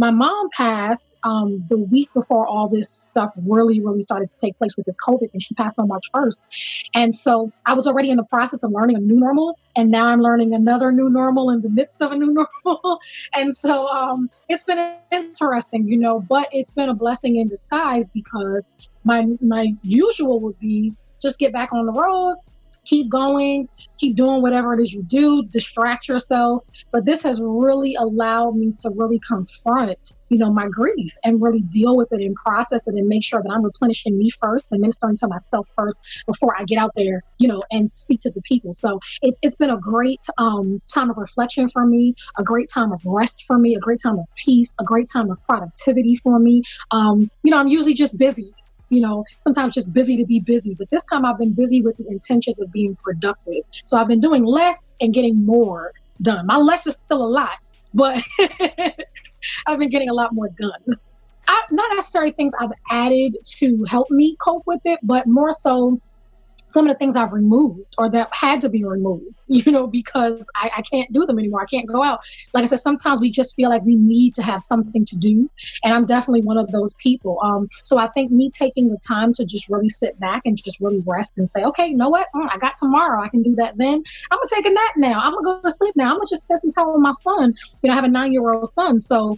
my mom passed the week before all this stuff really, really started to take place with this COVID, and she passed on March 1st. And so I was already in the process of learning a new normal, and now I'm learning another new normal in the midst of a new normal. And so it's been interesting, you know, but it's been a blessing in disguise, because my usual would be just get back on the road, keep going, keep doing whatever it is you do, distract yourself. But this has really allowed me to really confront, you know, my grief and really deal with it and process it and make sure that I'm replenishing me first and ministering to myself first before I get out there, you know, and speak to the people. So it's been a great time of reflection for me, a great time of rest for me, a great time of peace, a great time of productivity for me. You know, I'm usually just busy. You know, sometimes just busy to be busy. But this time I've been busy with the intentions of being productive. So I've been doing less and getting more done. My less is still a lot, but I've been getting a lot more done. Not necessarily things I've added to help me cope with it, but more so some of the things I've removed or that had to be removed, you know, because I can't do them anymore. I can't go out. Like I said, sometimes we just feel like we need to have something to do. And I'm definitely one of those people. So I think me taking the time to just really sit back and just really rest and say, okay, you know what? I got tomorrow. I can do that then. I'm going to take a nap now. I'm going to go to sleep now. I'm going to just spend some time with my son. You know, I have a 9-year-old son. So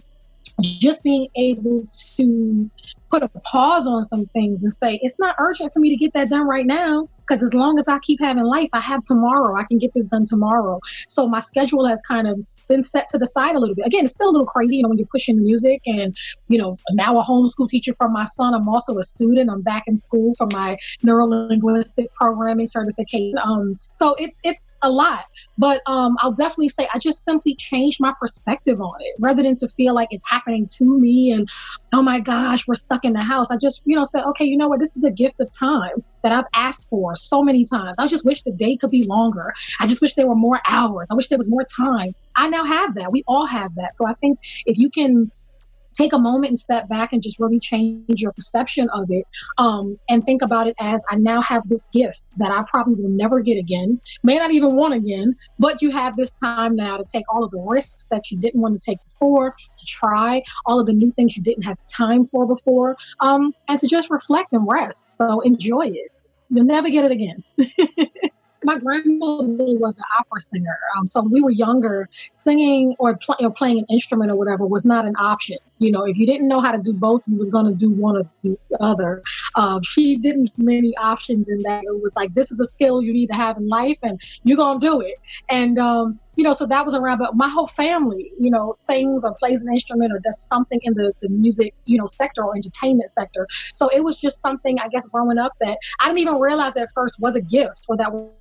just being able to put a pause on some things and say, it's not urgent for me to get that done right now, because as long as I keep having life, I have tomorrow. I can get this done tomorrow. So my schedule has kind of been set to the side a little bit. Again, it's still a little crazy, you know, when you're pushing music and, you know, now a homeschool teacher for my son. I'm also a student. I'm back in school for my neuro-linguistic programming certification. So it's a lot, but I'll definitely say I just simply changed my perspective on it rather than to feel like it's happening to me and, oh my gosh, we're stuck in the house. I just, you know, said, okay, you know what? This is a gift of time that I've asked for so many times. I just wish the day could be longer. I just wish there were more hours. I wish there was more time. I now have that. We all have that. So I think if you can take a moment and step back and just really change your perception of it, and think about it as, I now have this gift that I probably will never get again, may not even want again, but you have this time now to take all of the risks that you didn't want to take before, to try all of the new things you didn't have time for before, and to just reflect and rest. So enjoy it. You'll never get it again. My grandmother was an opera singer. So when we were younger, singing or playing an instrument or whatever was not an option. You know, if you didn't know how to do both, you was going to do one or the other. She didn't have many options in that. It was like, this is a skill you need to have in life and you're going to do it. And, you know, so that was around, but my whole family, you know, sings or plays an instrument or does something in the music, you know, sector or entertainment sector. So it was just something, I guess, growing up that I didn't even realize at first was a gift, or that was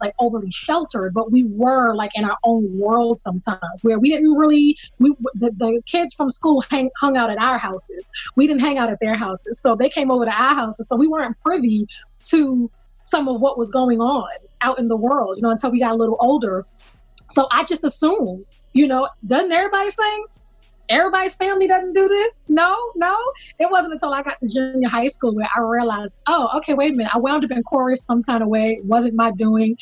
like overly sheltered, but we were like in our own world sometimes, where we didn't really, the kids from school hung out at our houses. We didn't hang out at their houses. So they came over to our houses. So we weren't privy to some of what was going on out in the world, you know, until we got a little older. So I just assumed, you know, doesn't everybody sing? Everybody's family doesn't do this? No. It wasn't until I got to junior high school where I realized, oh, okay, wait a minute. I wound up in chorus some kind of way. It wasn't my doing.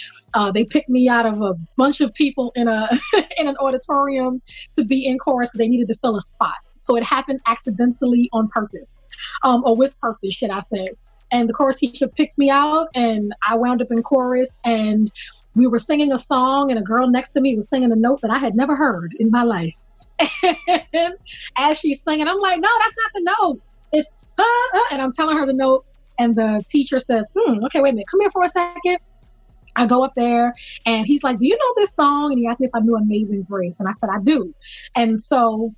They picked me out of a bunch of people in in an auditorium to be in chorus because they needed to fill a spot. So it happened accidentally on purpose, or with purpose, should I say. And the chorus teacher picked me out and I wound up in chorus, and we were singing a song and a girl next to me was singing a note that I had never heard in my life. And as she's singing, I'm like, no, that's not the note. It's, and I'm telling her the note. And the teacher says, okay, wait a minute. Come here for a second. I go up there and he's like, do you know this song? And he asked me if I knew Amazing Grace. And I said, I do. And so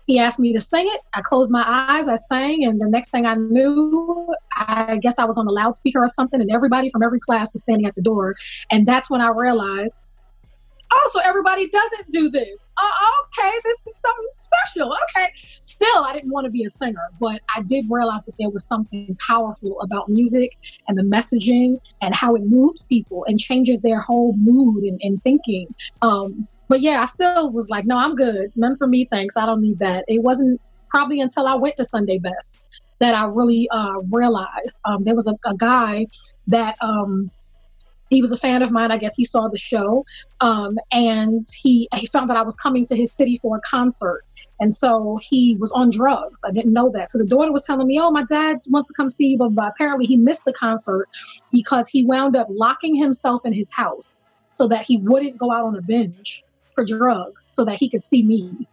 he asked me to sing it. I closed my eyes, I sang, and the next thing I knew, I guess I was on a loudspeaker or something, and everybody from every class was standing at the door. And that's when I realized, oh, so everybody doesn't do this. Okay, this is something special. Okay. Still, I didn't want to be a singer, but I did realize that there was something powerful about music and the messaging and how it moves people and changes their whole mood and thinking. But yeah, I still was like, no, I'm good. None for me, thanks. I don't need that. It wasn't probably until I went to Sunday Best that I really realized. There was a guy that he was a fan of mine. I guess he saw the show, and he found that I was coming to his city for a concert. And so he was on drugs. I didn't know that. So the daughter was telling me, oh, my dad wants to come see you, but apparently he missed the concert because he wound up locking himself in his house so that he wouldn't go out on a binge for drugs so that he could see me.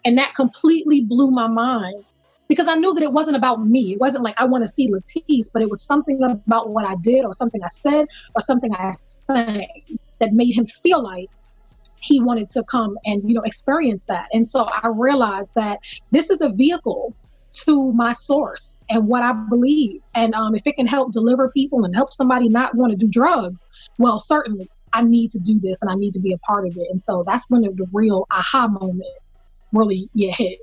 And that completely blew my mind because I knew that it wasn't about me. It wasn't like I want to see Latice, but it was something about what I did or something I said or something I sang that made him feel like he wanted to come and, experience that. And so I realized that this is a vehicle to my source and what I believe. And if it can help deliver people and help somebody not want to do drugs, well, certainly I need to do this and I need to be a part of it. And so that's when the real aha moment really hit.